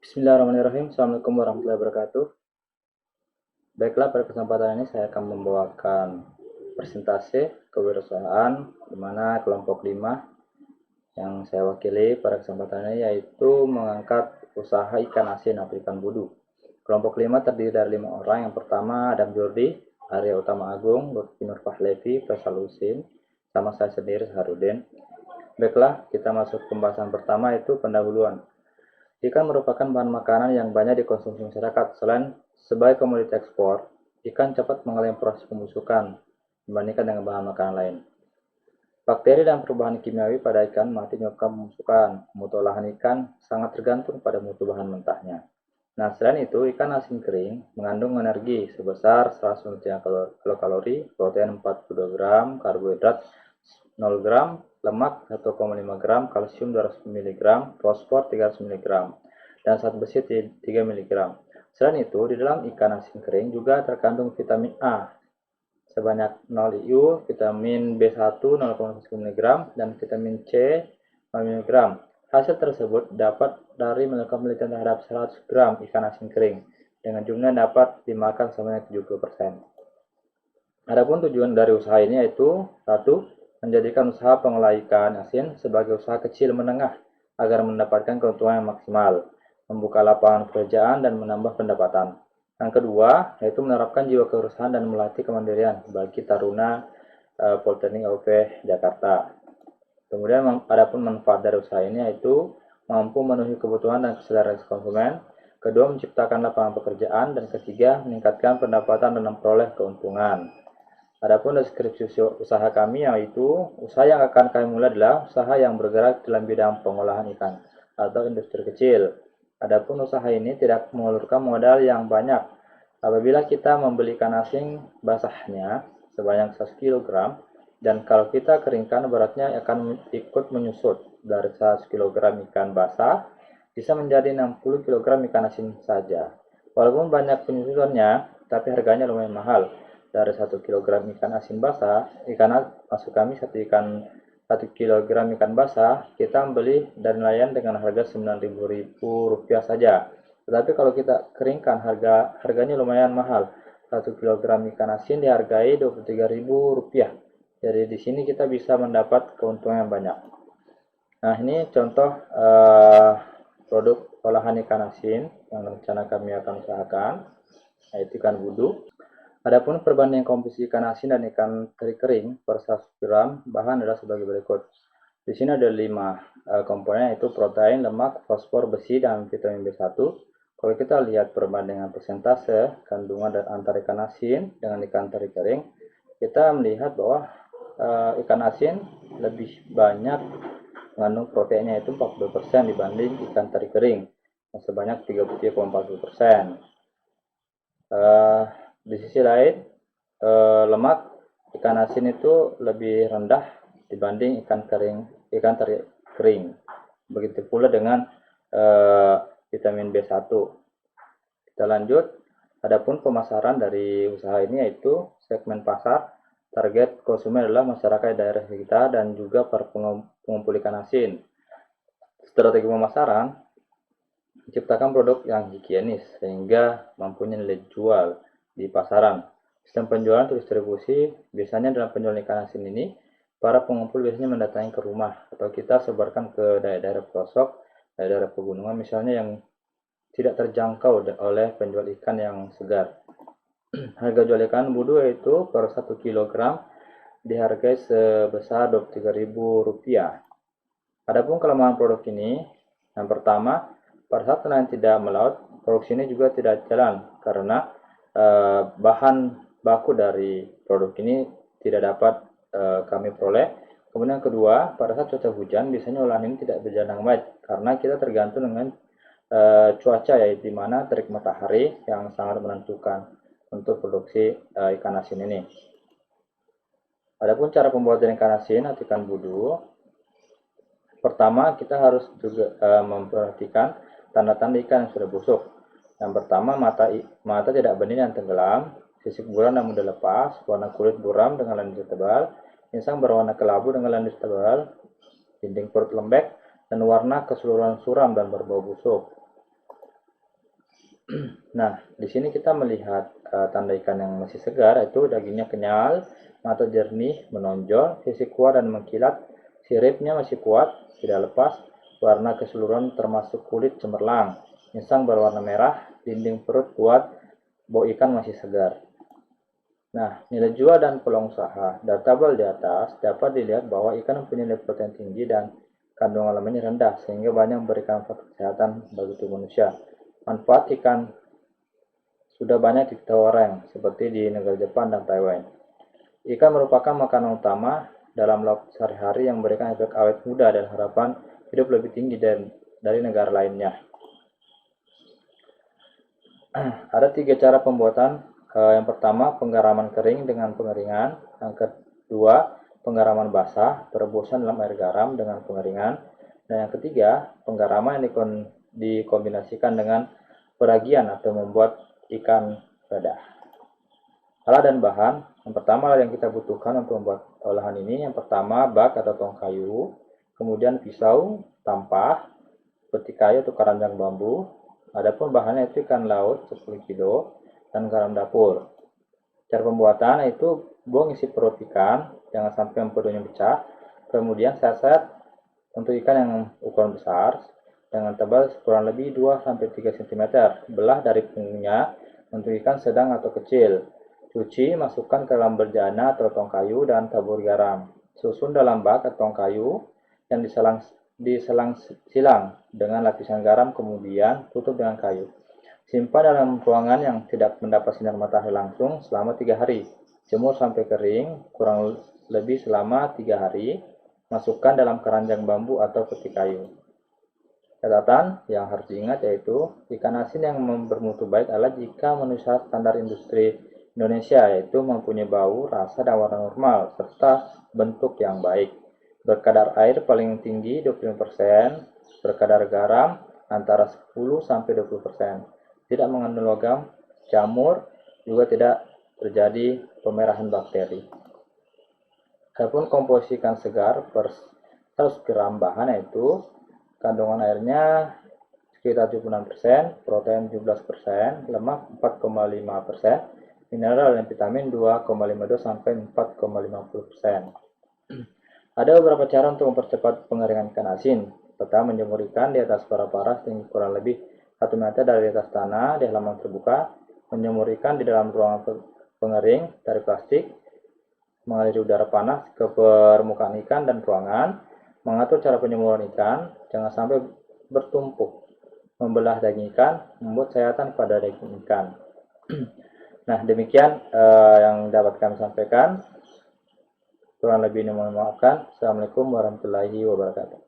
Bismillahirrahmanirrahim. Assalamualaikum warahmatullahi wabarakatuh. Baiklah, pada kesempatan ini saya akan membawakan presentase kewirausahaan di mana kelompok 5 yang saya wakili pada kesempatan ini yaitu mengangkat usaha ikan asin atau ikan budu. Kelompok 5 terdiri dari 5 orang. Yang pertama Adam Jordi, Arya Utama Agung, Lutfi Nur Fahlevi, Faisal Husin, sama saya sendiri Harudin. Baiklah, kita masuk ke pembahasan pertama yaitu pendahuluan. Ikan merupakan bahan makanan yang banyak dikonsumsi masyarakat. Selain sebagai komoditi ekspor, ikan cepat mengalami proses pembusukan dibandingkan dengan bahan makanan lain. Bakteri dan perubahan kimiawi pada ikan mati menyebabkan pembusukan. Mutu olahan ikan sangat tergantung pada mutu bahan mentahnya. Nah, selain itu, ikan asin kering mengandung energi sebesar 100 kilokalori, protein 42 gram, karbohidrat 0 gram, lemak 1,5 gram, kalsium 200 mg, fosfor 300 mg, dan zat besi 3 mg. Selain itu, di dalam ikan asin kering juga terkandung vitamin A sebanyak 0 IU, vitamin B1 0,1 mg, dan vitamin C 0 mg. Hasil tersebut dapat dari melakukan penelitian terhadap 100 gram ikan asin kering dengan jumlah dapat dimakan sebanyak 70%. Adapun tujuan dari usaha ini yaitu 1. Menjadikan usaha pengolah ikan asin sebagai usaha kecil menengah agar mendapatkan keuntungan yang maksimal, membuka lapangan pekerjaan dan menambah pendapatan. Yang kedua, yaitu menerapkan jiwa kewirausahaan dan melatih kemandirian bagi taruna Politeknik UP Jakarta. Kemudian adapun manfaat dari usaha ini yaitu mampu memenuhi kebutuhan dan keselarasan konsumen. Kedua, menciptakan lapangan pekerjaan, dan ketiga, meningkatkan pendapatan dan memperoleh keuntungan. Adapun deskripsi usaha kami yaitu usaha yang akan kami mulai adalah usaha yang bergerak dalam bidang pengolahan ikan atau industri kecil. Adapun usaha ini tidak memerlukan modal yang banyak. Apabila kita membeli ikan asin basahnya sebanyak 100 kg dan kalau kita keringkan beratnya akan ikut menyusut dari 100 kg ikan basah bisa menjadi 60 kg ikan asin saja. Walaupun banyak penyusutannya, tapi harganya lumayan mahal. Dari 1 kg ikan asin basah, maksud kami 1 kg ikan basah, kita membeli dari nelayan dengan harga Rp9.000 saja. Tetapi kalau kita keringkan, harganya lumayan mahal. 1 kg ikan asin dihargai Rp23.000. Jadi di sini kita bisa mendapat keuntungan yang banyak. Nah, ini contoh produk olahan ikan asin yang rencana kami akan usahakan, yaitu ikan budu. Adapun perbandingan komposisi ikan asin dan ikan teri kering per 100 gram bahan adalah sebagai berikut. Di sini ada 5 komponen yaitu protein, lemak, fosfor, besi, dan vitamin B1. Kalau kita lihat perbandingan persentase kandungan antara ikan asin dengan ikan teri kering, kita melihat bahwa ikan asin lebih banyak mengandung proteinnya yaitu 40% dibanding ikan teri kering sebanyak 33,40%. Di sisi lain, lemak ikan asin itu lebih rendah dibanding ikan teri kering. Begitu pula dengan vitamin B1. Kita lanjut. Adapun pemasaran dari usaha ini yaitu segmen pasar. Target konsumen adalah masyarakat daerah sekitar dan juga para pengumpul ikan asin. Strategi pemasaran menciptakan produk yang higienis sehingga mempunyai nilai jual di pasaran. Sistem penjualan atau distribusi, biasanya dalam penjualan ikan asin ini, para pengumpul biasanya mendatangi ke rumah atau kita sebarkan ke daerah-daerah pelosok, daerah pegunungan misalnya yang tidak terjangkau oleh penjual ikan yang segar. Harga jual ikan budu yaitu per 1 kg dihargai sebesar Rp23.000. Adapun kelemahan produk ini, yang pertama, pada saat nelayan tidak melaut, produksi ini juga tidak jalan karena bahan baku dari produk ini tidak dapat kami peroleh. Kemudian kedua, pada saat cuaca hujan, biasanya olahan ini tidak berjalan dengan baik karena kita tergantung dengan cuaca, yaitu di mana terik matahari yang sangat menentukan untuk produksi ikan asin ini. Adapun cara pembuatan ikan asin atau ikan budu, pertama kita harus juga memperhatikan tanda-tanda ikan yang sudah busuk. Yang pertama, mata tidak bening dan tenggelam, sisik buram dan mudah lepas, warna kulit buram dengan lendir tebal, insang berwarna kelabu dengan lendir tebal, dinding perut lembek, dan warna keseluruhan suram dan berbau busuk. Nah, di sini kita melihat tanda ikan yang masih segar, yaitu dagingnya kenyal, mata jernih, menonjol, fisik kuat dan mengkilat, siripnya masih kuat, tidak lepas, warna keseluruhan termasuk kulit cemerlang, insang berwarna merah, dinding perut kuat, bau ikan masih segar. Nah, nilai jual dan peluang usaha. Dari tabel di atas dapat dilihat bahwa ikan mempunyai nilai protein tinggi dan kandungan lemaknya rendah, sehingga banyak memberikan manfaat kesehatan bagi tubuh manusia. Manfaat ikan sudah banyak digoreng, seperti di negara Jepang dan Taiwan. Ikan merupakan makanan utama dalam lauk sehari-hari yang memberikan efek awet muda dan harapan hidup lebih tinggi dari negara lainnya. Ada 3 cara pembuatan. Yang pertama, penggaraman kering dengan pengeringan. Yang kedua, penggaraman basah, perebusan dalam air garam dengan pengeringan. Dan yang ketiga, penggaraman yang dikombinasikan dengan peragian atau membuat ikan dadah. Alat dan bahan. Yang pertama yang kita butuhkan untuk membuat olahan ini, yang pertama bak atau tong kayu, kemudian pisau, tampah, peti kayu atau keranjang bambu. Adapun bahannya itu ikan laut 10 kg dan garam dapur. Cara pembuatan yaitu buang isi perut ikan, jangan sampai empedunya pecah. Kemudian saset untuk ikan yang ukuran besar dengan tebal kurang lebih 2-3 cm. Belah dari punggungnya untuk ikan sedang atau kecil. Cuci, masukkan ke dalam bejana atau tong kayu dan tabur garam. Susun dalam bak atau tong kayu yang diselang-silang dengan lapisan garam, kemudian tutup dengan kayu. Simpan dalam ruangan yang tidak mendapat sinar matahari langsung selama 3 hari. Jemur sampai kering, kurang lebih selama 3 hari. Masukkan dalam keranjang bambu atau peti kayu. Catatan yang harus diingat yaitu ikan asin yang bermutu baik adalah jika memenuhi standar industri Indonesia, yaitu mempunyai bau, rasa, dan warna normal, serta bentuk yang baik. Berkadar air paling tinggi 25%, berkadar garam antara 10-20%. Tidak mengandung logam, jamur, juga tidak terjadi pemerahan bakteri. Adapun komposisi ikan segar per 100 gram bahan yaitu kandungan airnya sekitar 76%, protein 17%, lemak 4,5%, mineral dan vitamin 2,52 sampai 4,50%. Ada beberapa cara untuk mempercepat pengeringan ikan asin. Pertama, menjemur ikan di atas bara-bara setinggi kurang lebih 1 meter dari atas tanah di halaman terbuka. Menjemur ikan di dalam ruangan pengering dari plastik. Mengaliri udara panas ke permukaan ikan dan ruangan. Mengatur cara penjemuran ikan, jangan sampai bertumpuk. Membelah daging ikan, membuat sayatan pada daging ikan. Nah, demikian yang dapat kami sampaikan. Kurang lebih ini mohon maafkan. Assalamualaikum warahmatullahi wabarakatuh.